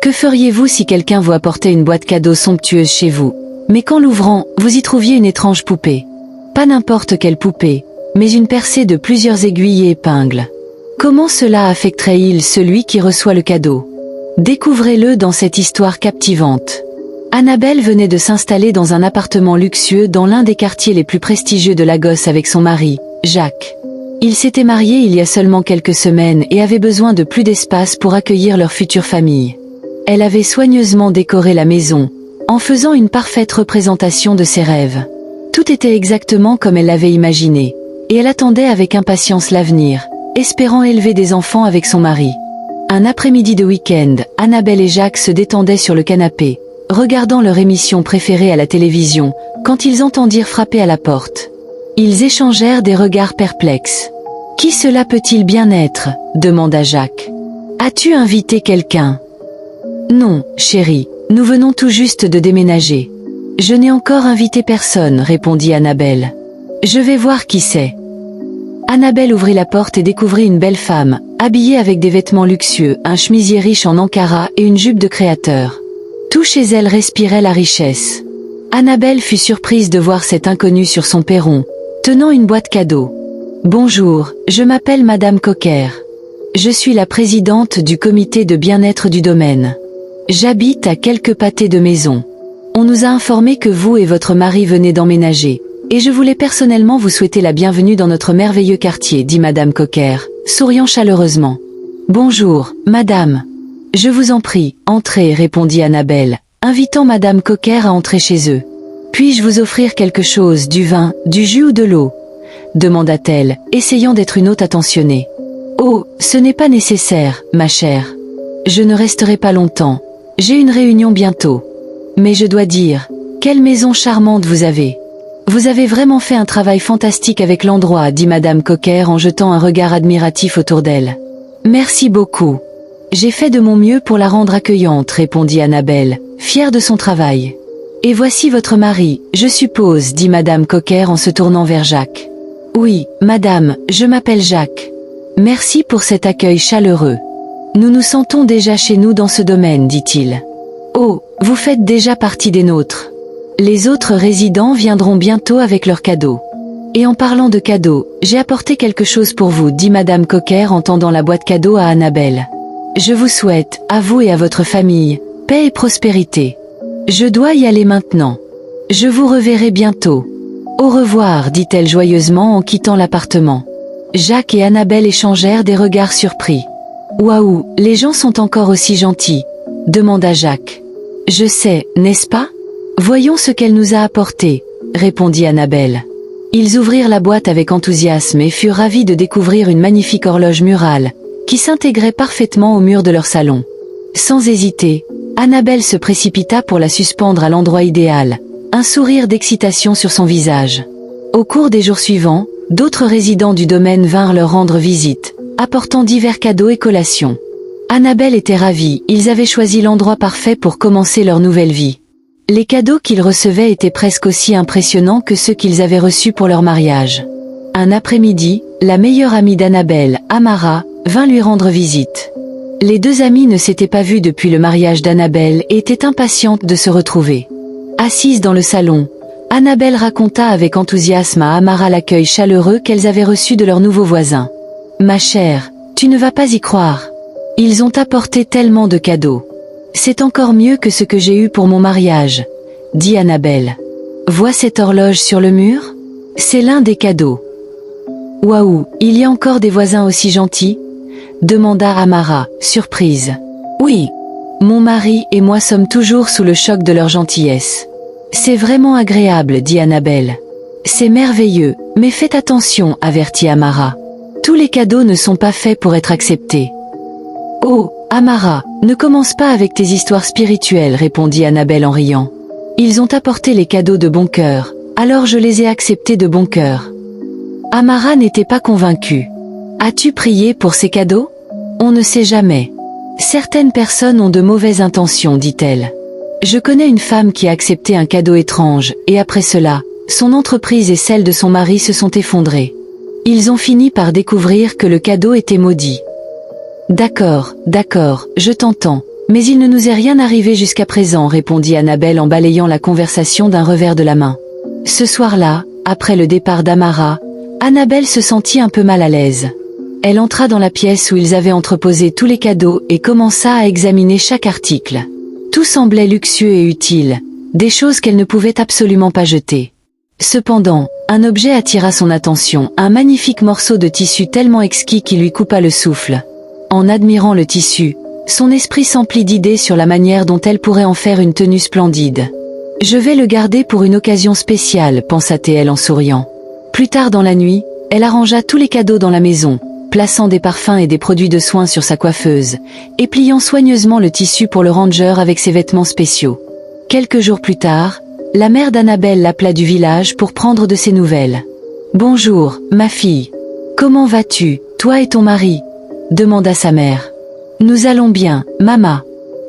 Que feriez-vous si quelqu'un vous apportait une boîte cadeau somptueuse chez vous, mais qu'en l'ouvrant, vous y trouviez une étrange poupée? Pas n'importe quelle poupée, mais une percée de plusieurs aiguilles et épingles. Comment cela affecterait-il celui qui reçoit le cadeau? Découvrez-le dans cette histoire captivante. Annabelle venait de s'installer dans un appartement luxueux dans l'un des quartiers les plus prestigieux de Lagos avec son mari, Jacques. Ils s'étaient mariés il y a seulement quelques semaines et avaient besoin de plus d'espace pour accueillir leur future famille. Elle avait soigneusement décoré la maison, en faisant une parfaite représentation de ses rêves. Tout était exactement comme elle l'avait imaginé, et elle attendait avec impatience l'avenir, espérant élever des enfants avec son mari. Un après-midi de week-end, Annabelle et Jacques se détendaient sur le canapé, regardant leur émission préférée à la télévision, quand ils entendirent frapper à la porte. Ils échangèrent des regards perplexes. « Qui cela peut-il bien être ?» demanda Jacques. « As-tu invité quelqu'un ?»« Non, chérie, nous venons tout juste de déménager. »« Je n'ai encore invité personne, » répondit Annabelle. « Je vais voir qui c'est. » Annabelle ouvrit la porte et découvrit une belle femme, habillée avec des vêtements luxueux, un chemisier riche en Ankara et une jupe de créateur. Tout chez elle respirait la richesse. Annabelle fut surprise de voir cet inconnu sur son perron, tenant une boîte cadeau. « Bonjour, je m'appelle Madame Cocker. Je suis la présidente du comité de bien-être du domaine. J'habite à quelques pâtés de maison. On nous a informé que vous et votre mari venez d'emménager, et je voulais personnellement vous souhaiter la bienvenue dans notre merveilleux quartier, dit Madame Cocker, souriant chaleureusement. « Bonjour, madame. Je vous en prie, entrez, répondit Annabelle, invitant Madame Cocker à entrer chez eux. Puis-je vous offrir quelque chose, du vin, du jus ou de l'eau? Demanda-t-elle, essayant d'être une hôte attentionnée. Oh, ce n'est pas nécessaire, ma chère. Je ne resterai pas longtemps. J'ai une réunion bientôt. Mais je dois dire, quelle maison charmante vous avez. Vous avez vraiment fait un travail fantastique avec l'endroit, dit Madame Cocker en jetant un regard admiratif autour d'elle. Merci beaucoup. J'ai fait de mon mieux pour la rendre accueillante, répondit Annabelle, fière de son travail. Et voici votre mari, je suppose, dit Madame Cocker en se tournant vers Jacques. Oui, madame, je m'appelle Jacques. Merci pour cet accueil chaleureux. Nous nous sentons déjà chez nous dans ce domaine, dit-il. Oh, vous faites déjà partie des nôtres. Les autres résidents viendront bientôt avec leurs cadeaux. Et en parlant de cadeaux, j'ai apporté quelque chose pour vous, dit Madame Cocker en tendant la boîte cadeau à Annabelle. Je vous souhaite, à vous et à votre famille, paix et prospérité. Je dois y aller maintenant. Je vous reverrai bientôt. Au revoir, dit-elle joyeusement en quittant l'appartement. Jacques et Annabelle échangèrent des regards surpris. Waouh, les gens sont encore aussi gentils, demanda Jacques. Je sais, n'est-ce pas? Voyons ce qu'elle nous a apporté, répondit Annabelle. Ils ouvrirent la boîte avec enthousiasme et furent ravis de découvrir une magnifique horloge murale, qui s'intégrait parfaitement au mur de leur salon. Sans hésiter, Annabelle se précipita pour la suspendre à l'endroit idéal, un sourire d'excitation sur son visage. Au cours des jours suivants, d'autres résidents du domaine vinrent leur rendre visite, apportant divers cadeaux et collations. Annabelle était ravie, ils avaient choisi l'endroit parfait pour commencer leur nouvelle vie. Les cadeaux qu'ils recevaient étaient presque aussi impressionnants que ceux qu'ils avaient reçus pour leur mariage. Un après-midi, la meilleure amie d'Annabelle, Amara, vint lui rendre visite. Les deux amies ne s'étaient pas vues depuis le mariage d'Annabelle et étaient impatientes de se retrouver. Assise dans le salon, Annabelle raconta avec enthousiasme à Amara l'accueil chaleureux qu'elles avaient reçu de leurs nouveaux voisins. « Ma chère, tu ne vas pas y croire. Ils ont apporté tellement de cadeaux. C'est encore mieux que ce que j'ai eu pour mon mariage, » dit Annabelle. « Vois cette horloge sur le mur? C'est l'un des cadeaux. » « Waouh, il y a encore des voisins aussi gentils ?» demanda Amara, surprise. « Oui. Mon mari et moi sommes toujours sous le choc de leur gentillesse. C'est vraiment agréable, dit Annabelle. C'est merveilleux, mais faites attention, avertit Amara. Tous les cadeaux ne sont pas faits pour être acceptés. » « Oh, Amara, ne commence pas avec tes histoires spirituelles, répondit Annabelle en riant. Ils ont apporté les cadeaux de bon cœur, alors je les ai acceptés de bon cœur. Amara n'était pas convaincue. As-tu prié pour ces cadeaux? On ne sait jamais. Certaines personnes ont de mauvaises intentions, dit-elle. Je connais une femme qui a accepté un cadeau étrange, et après cela, son entreprise et celle de son mari se sont effondrées. Ils ont fini par découvrir que le cadeau était maudit. D'accord, je t'entends, Mais il ne nous est rien arrivé jusqu'à présent, répondit Annabelle en balayant la conversation d'un revers de la main. Ce soir-là, après le départ d'Amara, Annabelle se sentit un peu mal à l'aise. Elle entra dans la pièce où ils avaient entreposé tous les cadeaux et commença à examiner chaque article. Tout semblait luxueux et utile, des choses qu'elle ne pouvait absolument pas jeter. Cependant, un objet attira son attention, un magnifique morceau de tissu tellement exquis qu'il lui coupa le souffle. En admirant le tissu, son esprit s'emplit d'idées sur la manière dont elle pourrait en faire une tenue splendide. « Je vais le garder pour une occasion spéciale », pensa-t-elle en souriant. Plus tard dans la nuit, elle arrangea tous les cadeaux dans la maison, plaçant des parfums et des produits de soins sur sa coiffeuse, et pliant soigneusement le tissu pour le ranger avec ses vêtements spéciaux. Quelques jours plus tard, la mère d'Annabelle l'appela du village pour prendre de ses nouvelles. « Bonjour, ma fille. Comment vas-tu, toi et ton mari ?» demanda sa mère. « Nous allons bien, maman.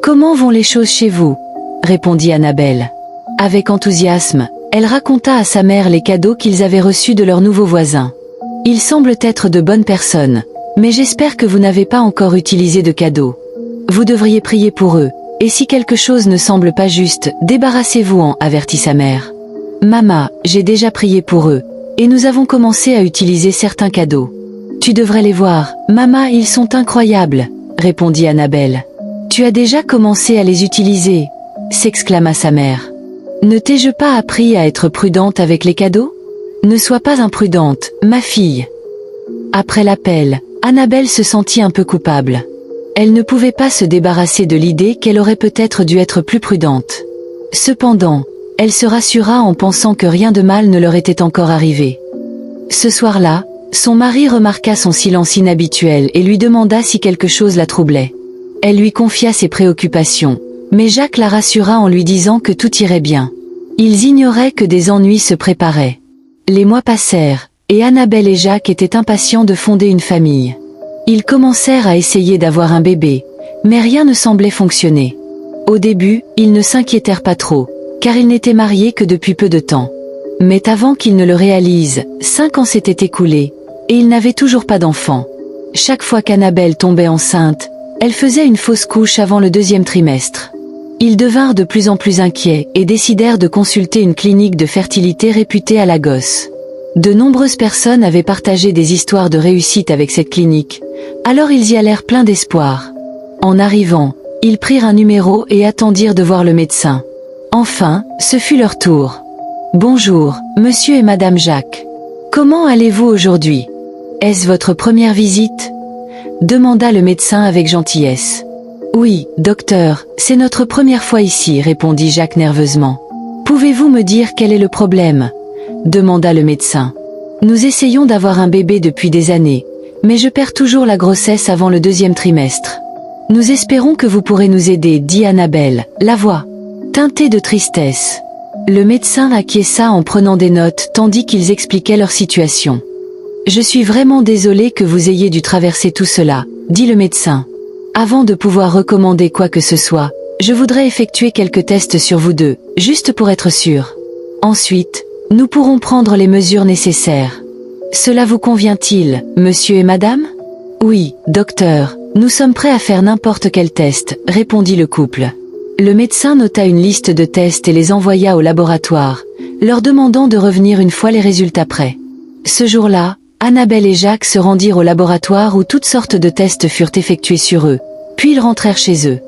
Comment vont les choses chez vous ?» répondit Annabelle. Avec enthousiasme, elle raconta à sa mère les cadeaux qu'ils avaient reçus de leurs nouveaux voisins. « Ils semblent être de bonnes personnes, mais j'espère que vous n'avez pas encore utilisé de cadeaux. Vous devriez prier pour eux, et si quelque chose ne semble pas juste, débarrassez-vous-en, avertit sa mère. « Maman, j'ai déjà prié pour eux, et nous avons commencé à utiliser certains cadeaux. Tu devrais les voir, maman, ils sont incroyables, répondit Annabelle. « Tu as déjà commencé à les utiliser ?» s'exclama sa mère. « Ne t'ai-je pas appris à être prudente avec les cadeaux ? Ne sois pas imprudente, ma fille. » Après l'appel, Annabelle se sentit un peu coupable. Elle ne pouvait pas se débarrasser de l'idée qu'elle aurait peut-être dû être plus prudente. Cependant, elle se rassura en pensant que rien de mal ne leur était encore arrivé. Ce soir-là, son mari remarqua son silence inhabituel et lui demanda si quelque chose la troublait. Elle lui confia ses préoccupations, mais Jacques la rassura en lui disant que tout irait bien. Ils ignoraient que des ennuis se préparaient. Les mois passèrent, et Annabelle et Jacques étaient impatients de fonder une famille. Ils commencèrent à essayer d'avoir un bébé, mais rien ne semblait fonctionner. Au début, ils ne s'inquiétèrent pas trop, car ils n'étaient mariés que depuis peu de temps. Mais avant qu'ils ne le réalisent, 5 ans s'étaient écoulés, et ils n'avaient toujours pas d'enfant. Chaque fois qu'Annabelle tombait enceinte, elle faisait une fausse couche avant le 2e trimestre. Ils devinrent de plus en plus inquiets et décidèrent de consulter une clinique de fertilité réputée à Lagos. De nombreuses personnes avaient partagé des histoires de réussite avec cette clinique, alors ils y allèrent pleins d'espoir. En arrivant, ils prirent un numéro et attendirent de voir le médecin. Enfin, ce fut leur tour. « Bonjour, monsieur et madame Jacques. Comment allez-vous aujourd'hui ? Est-ce votre première visite ? » demanda le médecin avec gentillesse. « Oui, docteur, c'est notre première fois ici, répondit Jacques nerveusement. « Pouvez-vous me dire quel est le problème ? Demanda le médecin. « Nous essayons d'avoir un bébé depuis des années, mais je perds toujours la grossesse avant le 2e trimestre. Nous espérons que vous pourrez nous aider, dit Annabelle, la voix teintée de tristesse. Le médecin acquiesça en prenant des notes tandis qu'ils expliquaient leur situation. « Je suis vraiment désolé que vous ayez dû traverser tout cela, dit le médecin. Avant de pouvoir recommander quoi que ce soit, je voudrais effectuer quelques tests sur vous deux, juste pour être sûr. Ensuite, nous pourrons prendre les mesures nécessaires. Cela vous convient-il, monsieur et madame ? Oui, docteur, nous sommes prêts à faire n'importe quel test, répondit le couple. Le médecin nota une liste de tests et les envoya au laboratoire, leur demandant de revenir une fois les résultats prêts. Ce jour-là, Annabelle et Jacques se rendirent au laboratoire où toutes sortes de tests furent effectués sur eux, puis ils rentrèrent chez eux.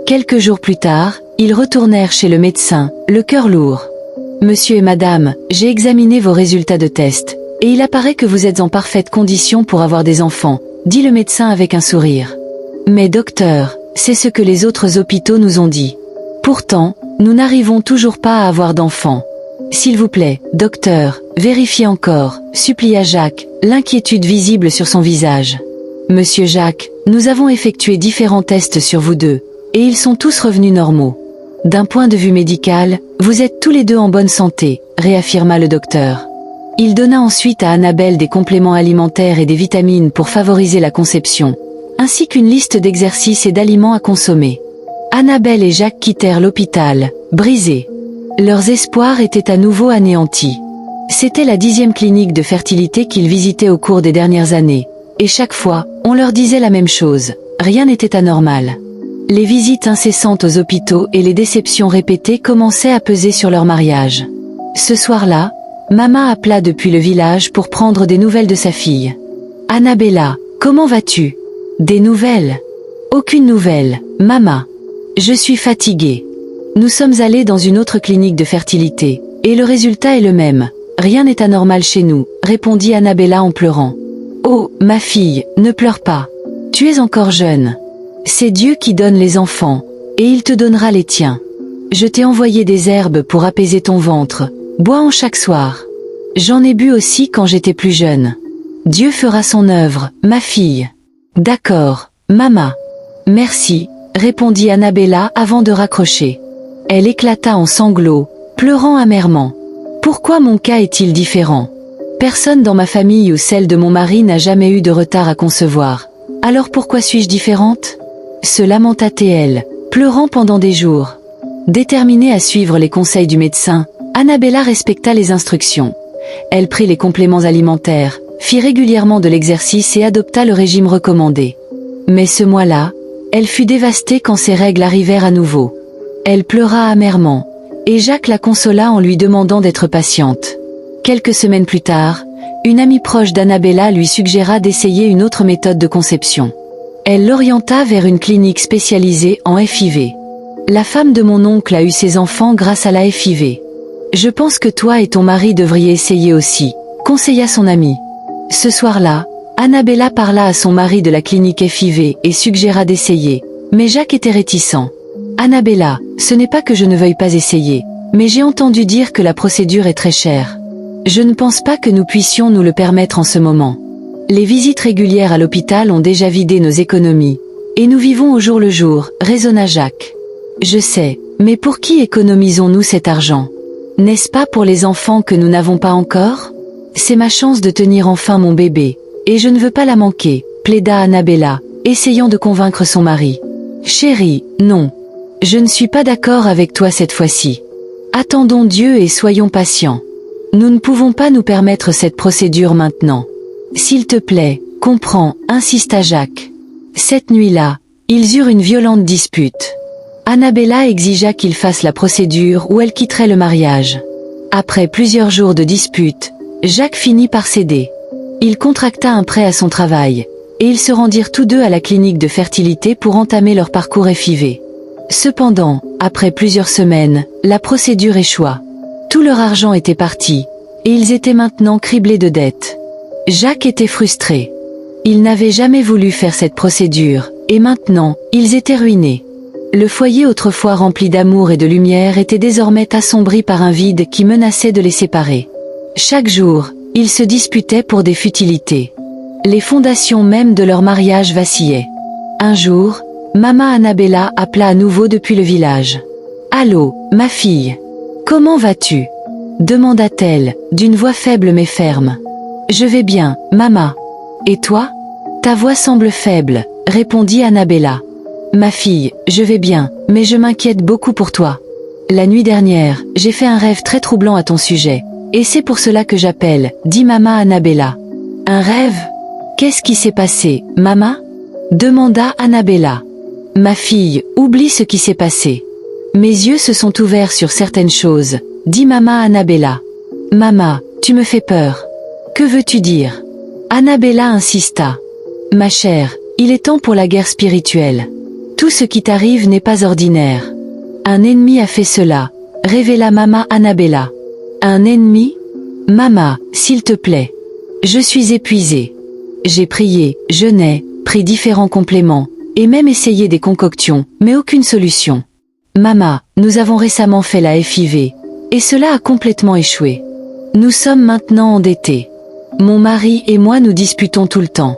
Quelques jours plus tard, ils retournèrent chez le médecin, le cœur lourd. « Monsieur et madame, j'ai examiné vos résultats de test, et il apparaît que vous êtes en parfaite condition pour avoir des enfants, dit le médecin avec un sourire. Mais docteur, c'est ce que les autres hôpitaux nous ont dit. Pourtant, nous n'arrivons toujours pas à avoir d'enfants. S'il vous plaît, docteur, vérifiez encore, supplia Jacques, l'inquiétude visible sur son visage. Monsieur Jacques, nous avons effectué différents tests sur vous deux, et ils sont tous revenus normaux. D'un point de vue médical, vous êtes tous les deux en bonne santé, réaffirma le docteur. Il donna ensuite à Annabelle des compléments alimentaires et des vitamines pour favoriser la conception, ainsi qu'une liste d'exercices et d'aliments à consommer. Annabelle et Jacques quittèrent l'hôpital, brisés. Leurs espoirs étaient à nouveau anéantis. C'était la 10e clinique de fertilité qu'ils visitaient au cours des dernières années, et chaque fois, on leur disait la même chose, rien n'était anormal. Les visites incessantes aux hôpitaux et les déceptions répétées commençaient à peser sur leur mariage. Ce soir-là, maman appela depuis le village pour prendre des nouvelles de sa fille. « Annabella, comment vas-tu ? » ?»« Des nouvelles ? » ?»« Aucune nouvelle, maman. Je suis fatiguée. Nous sommes allés dans une autre clinique de fertilité, et le résultat est le même. Rien n'est anormal chez nous, répondit Annabella en pleurant. Oh, ma fille, ne pleure pas. Tu es encore jeune. C'est Dieu qui donne les enfants, et il te donnera les tiens. Je t'ai envoyé des herbes pour apaiser ton ventre. Bois-en chaque soir. J'en ai bu aussi quand j'étais plus jeune. Dieu fera son œuvre, ma fille. D'accord, maman. Merci, répondit Annabella avant de raccrocher. Elle éclata en sanglots, pleurant amèrement. Pourquoi mon cas est-il différent ? Personne dans ma famille ou celle de mon mari n'a jamais eu de retard à concevoir. Alors pourquoi suis-je différente ? Se lamenta-t-elle, pleurant pendant des jours. Déterminée à suivre les conseils du médecin, Annabella respecta les instructions. Elle prit les compléments alimentaires, fit régulièrement de l'exercice et adopta le régime recommandé. Mais ce mois-là, elle fut dévastée quand ses règles arrivèrent à nouveau. Elle pleura amèrement, et Jacques la consola en lui demandant d'être patiente. Quelques semaines plus tard, une amie proche d'Annabella lui suggéra d'essayer une autre méthode de conception. Elle l'orienta vers une clinique spécialisée en FIV. La femme de mon oncle a eu ses enfants grâce à la FIV. Je pense que toi et ton mari devriez essayer aussi, conseilla son amie. Ce soir-là, Annabella parla à son mari de la clinique FIV et suggéra d'essayer, mais Jacques était réticent. Annabella, ce n'est pas que je ne veuille pas essayer, mais j'ai entendu dire que la procédure est très chère. Je ne pense pas que nous puissions nous le permettre en ce moment. Les visites régulières à l'hôpital ont déjà vidé nos économies, et nous vivons au jour le jour, raisonna Jacques. Je sais, mais pour qui économisons-nous cet argent ? N'est-ce pas pour les enfants que nous n'avons pas encore ? C'est ma chance de tenir enfin mon bébé, et je ne veux pas la manquer, plaida Annabella, essayant de convaincre son mari. Chérie, non. Je ne suis pas d'accord avec toi cette fois-ci. Attendons Dieu et soyons patients. Nous ne pouvons pas nous permettre cette procédure maintenant. S'il te plaît, comprends, insista Jacques. Cette nuit-là, ils eurent une violente dispute. Annabella exigea qu'il fasse la procédure ou elle quitterait le mariage. Après plusieurs jours de dispute, Jacques finit par céder. Il contracta un prêt à son travail, et ils se rendirent tous deux à la clinique de fertilité pour entamer leur parcours FIV. Cependant, après plusieurs semaines, la procédure échoua. Tout leur argent était parti, et ils étaient maintenant criblés de dettes. Jacques était frustré. Il n'avait jamais voulu faire cette procédure, et maintenant, ils étaient ruinés. Le foyer autrefois rempli d'amour et de lumière était désormais assombri par un vide qui menaçait de les séparer. Chaque jour, ils se disputaient pour des futilités. Les fondations même de leur mariage vacillaient. Un jour, maman Annabella appela à nouveau depuis le village. « Allô, ma fille. Comment vas-tu ?» demanda-t-elle, d'une voix faible mais ferme. « Je vais bien, maman. Et toi ? Ta voix semble faible, » répondit Annabella. « Ma fille, je vais bien, mais je m'inquiète beaucoup pour toi. La nuit dernière, j'ai fait un rêve très troublant à ton sujet, et c'est pour cela que j'appelle, » dit maman Annabella. « Un rêve ? Qu'est-ce qui s'est passé, maman ? » demanda Annabella. « Ma fille, oublie ce qui s'est passé. Mes yeux se sont ouverts sur certaines choses, » dit maman Annabella. « Maman, tu me fais peur. Que veux-tu dire ?» Annabella insista. « Ma chère, il est temps pour la guerre spirituelle. Tout ce qui t'arrive n'est pas ordinaire. Un ennemi a fait cela, » révéla maman Annabella. « Un ennemi ? Maman, s'il te plaît. Je suis épuisée. J'ai prié, jeûné, pris différents compléments, et même essayé des concoctions, mais aucune solution. Maman, nous avons récemment fait la FIV, et cela a complètement échoué. Nous sommes maintenant endettés. Mon mari et moi nous disputons tout le temps.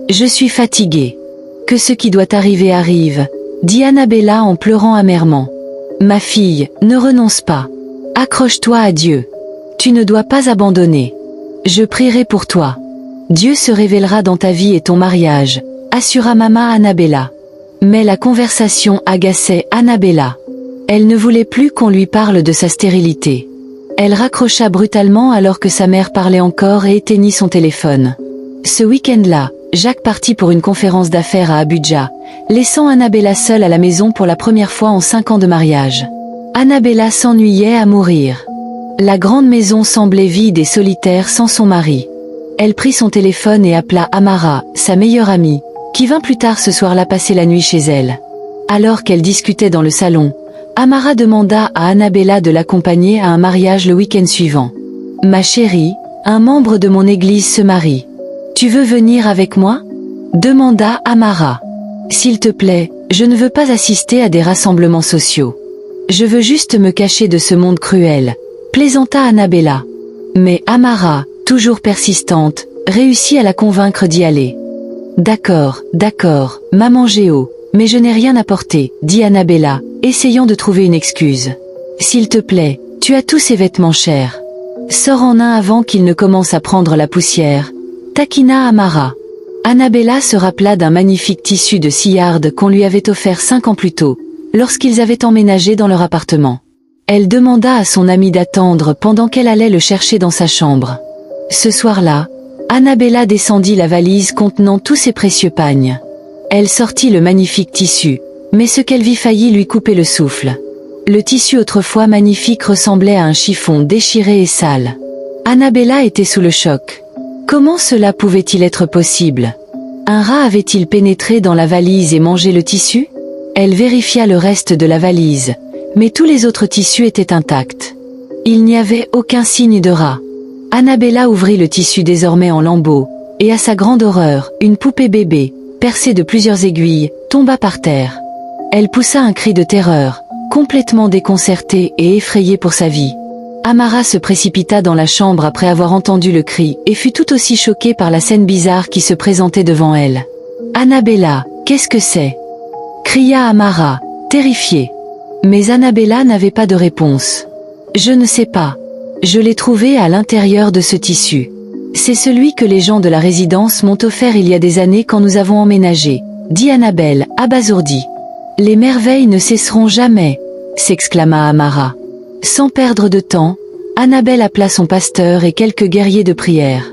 Je suis fatiguée. Que ce qui doit arriver arrive, » dit Annabella en pleurant amèrement. « Ma fille, ne renonce pas. Accroche-toi à Dieu. Tu ne dois pas abandonner. Je prierai pour toi. Dieu se révélera dans ta vie et ton mariage, » assura maman Annabella. Mais la conversation agaçait Annabella. Elle ne voulait plus qu'on lui parle de sa stérilité. Elle raccrocha brutalement alors que sa mère parlait encore et éteignit son téléphone. Ce week-end-là, Jacques partit pour une conférence d'affaires à Abuja, laissant Annabella seule à la maison pour la première fois en 5 ans de mariage. Annabella s'ennuyait à mourir. La grande maison semblait vide et solitaire sans son mari. Elle prit son téléphone et appela Amara, sa meilleure amie, qui vint plus tard ce soir-là passer la nuit chez elle. Alors qu'elle discutait dans le salon, Amara demanda à Annabella de l'accompagner à un mariage le week-end suivant. « Ma chérie, un membre de mon église se marie. Tu veux venir avec moi ?» demanda Amara. « S'il te plaît, je ne veux pas assister à des rassemblements sociaux. Je veux juste me cacher de ce monde cruel, » plaisanta Annabella. Mais Amara, toujours persistante, réussit à la convaincre d'y aller. « D'accord, maman Géo, mais je n'ai rien apporté, » dit Annabella, essayant de trouver une excuse. « S'il te plaît, tu as tous ces vêtements chers. Sors en un avant qu'ils ne commencent à prendre la poussière, » taquina Amara. Annabella se rappela d'un magnifique tissu de Sillard qu'on lui avait offert 5 ans plus tôt, lorsqu'ils avaient emménagé dans leur appartement. Elle demanda à son amie d'attendre pendant qu'elle allait le chercher dans sa chambre. Ce soir-là, Annabella descendit la valise contenant tous ses précieux pagnes. Elle sortit le magnifique tissu, mais ce qu'elle vit faillit lui couper le souffle. Le tissu autrefois magnifique ressemblait à un chiffon déchiré et sale. Annabella était sous le choc. Comment cela pouvait-il être possible? Un rat avait-il pénétré dans la valise et mangé le tissu? Elle vérifia le reste de la valise, mais tous les autres tissus étaient intacts. Il n'y avait aucun signe de rat. Annabella ouvrit le tissu désormais en lambeaux, et à sa grande horreur, une poupée bébé, percée de plusieurs aiguilles, tomba par terre. Elle poussa un cri de terreur, complètement déconcertée et effrayée pour sa vie. Amara se précipita dans la chambre après avoir entendu le cri et fut tout aussi choquée par la scène bizarre qui se présentait devant elle. « Annabella, qu'est-ce que c'est ?» cria Amara, terrifiée. Mais Annabella n'avait pas de réponse. « Je ne sais pas. Je l'ai trouvé à l'intérieur de ce tissu. C'est celui que les gens de la résidence m'ont offert il y a des années quand nous avons emménagé, » dit Annabelle, abasourdie. « Les merveilles ne cesseront jamais, » s'exclama Amara. Sans perdre de temps, Annabelle appela son pasteur et quelques guerriers de prière.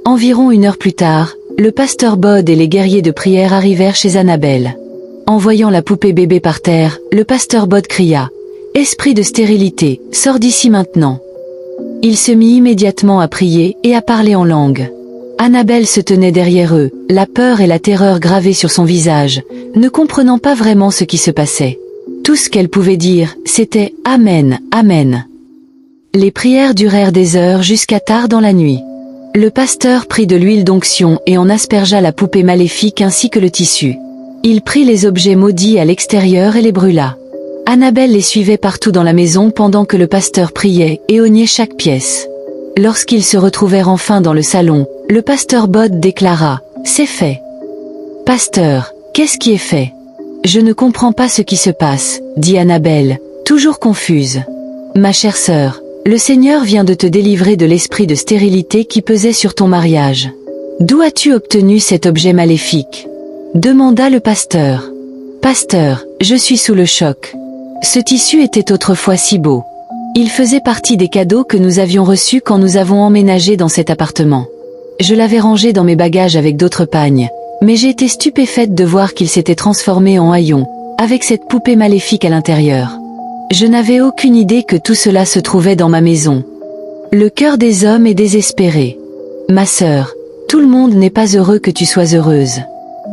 Environ 1 heure plus tard, le pasteur Bod et les guerriers de prière arrivèrent chez Annabelle. En voyant la poupée bébé par terre, le pasteur Bod cria « Esprit de stérilité, sors d'ici maintenant !» Il se mit immédiatement à prier et à parler en langue. Annabelle se tenait derrière eux, la peur et la terreur gravées sur son visage, ne comprenant pas vraiment ce qui se passait. Tout ce qu'elle pouvait dire, c'était « Amen, Amen ». Les prières durèrent des heures jusqu'à tard dans la nuit. Le pasteur prit de l'huile d'onction et en aspergea la poupée maléfique ainsi que le tissu. Il prit les objets maudits à l'extérieur et les brûla. Annabelle les suivait partout dans la maison pendant que le pasteur priait et oignait chaque pièce. Lorsqu'ils se retrouvèrent enfin dans le salon, le pasteur Bod déclara « C'est fait ». « Pasteur, qu'est-ce qui est fait ? Je ne comprends pas ce qui se passe, dit Annabelle, toujours confuse. Ma chère sœur, le Seigneur vient de te délivrer de l'esprit de stérilité qui pesait sur ton mariage. D'où as-tu obtenu cet objet maléfique ? Demanda le pasteur. Pasteur, je suis sous le choc. Ce tissu était autrefois si beau. Il faisait partie des cadeaux que nous avions reçus quand nous avons emménagé dans cet appartement. Je l'avais rangé dans mes bagages avec d'autres pagnes, mais j'ai été stupéfaite de voir qu'il s'était transformé en haillon, avec cette poupée maléfique à l'intérieur. Je n'avais aucune idée que tout cela se trouvait dans ma maison. Le cœur des hommes est désespéré. Ma sœur, tout le monde n'est pas heureux que tu sois heureuse.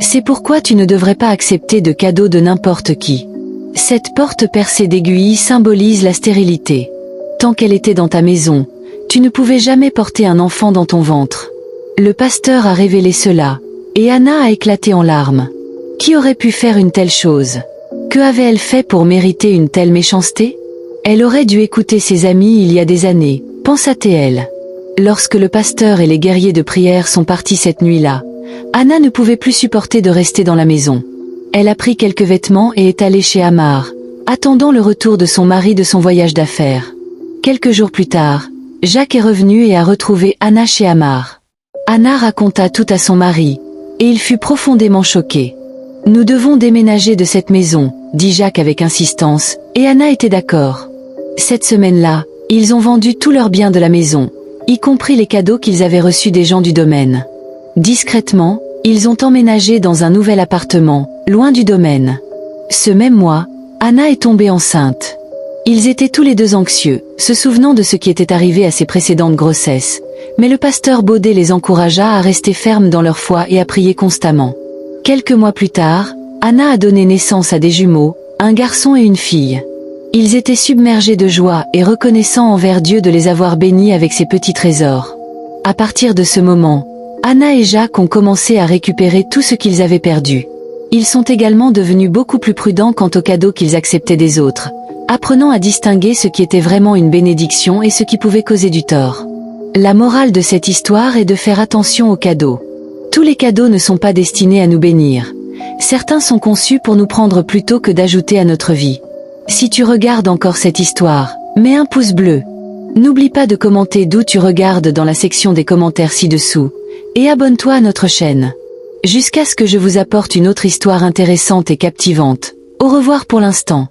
C'est pourquoi tu ne devrais pas accepter de cadeaux de n'importe qui. Cette porte percée d'aiguilles symbolise la stérilité. Tant qu'elle était dans ta maison, tu ne pouvais jamais porter un enfant dans ton ventre. Le pasteur a révélé cela, et Anna a éclaté en larmes. Qui aurait pu faire une telle chose ? Que avait-elle fait pour mériter une telle méchanceté ? Elle aurait dû écouter ses amis il y a des années, pensa-t-elle. Lorsque le pasteur et les guerriers de prière sont partis cette nuit-là, Anna ne pouvait plus supporter de rester dans la maison. Elle a pris quelques vêtements et est allée chez Amar, attendant le retour de son mari de son voyage d'affaires. Quelques jours plus tard, Jacques est revenu et a retrouvé Anna chez Amar. Anna raconta tout à son mari, et il fut profondément choqué. « Nous devons déménager de cette maison », dit Jacques avec insistance, et Anna était d'accord. Cette semaine-là, ils ont vendu tous leurs biens de la maison, y compris les cadeaux qu'ils avaient reçus des gens du domaine. Discrètement, Ils ont emménagé dans un nouvel appartement, loin du domaine. Ce même mois, Anna est tombée enceinte. Ils étaient tous les deux anxieux, se souvenant de ce qui était arrivé à ses précédentes grossesses, mais le pasteur Baudet les encouragea à rester fermes dans leur foi et à prier constamment. Quelques mois plus tard, Anna a donné naissance à des jumeaux, un garçon et une fille. Ils étaient submergés de joie et reconnaissants envers Dieu de les avoir bénis avec ces petits trésors. À partir de ce moment, Anna et Jacques ont commencé à récupérer tout ce qu'ils avaient perdu. Ils sont également devenus beaucoup plus prudents quant aux cadeaux qu'ils acceptaient des autres, apprenant à distinguer ce qui était vraiment une bénédiction et ce qui pouvait causer du tort. La morale de cette histoire est de faire attention aux cadeaux. Tous les cadeaux ne sont pas destinés à nous bénir. Certains sont conçus pour nous prendre plutôt que d'ajouter à notre vie. Si tu regardes encore cette histoire, mets un pouce bleu. N'oublie pas de commenter d'où tu regardes dans la section des commentaires ci-dessous. Et abonne-toi à notre chaîne. Jusqu'à ce que je vous apporte une autre histoire intéressante et captivante. Au revoir pour l'instant.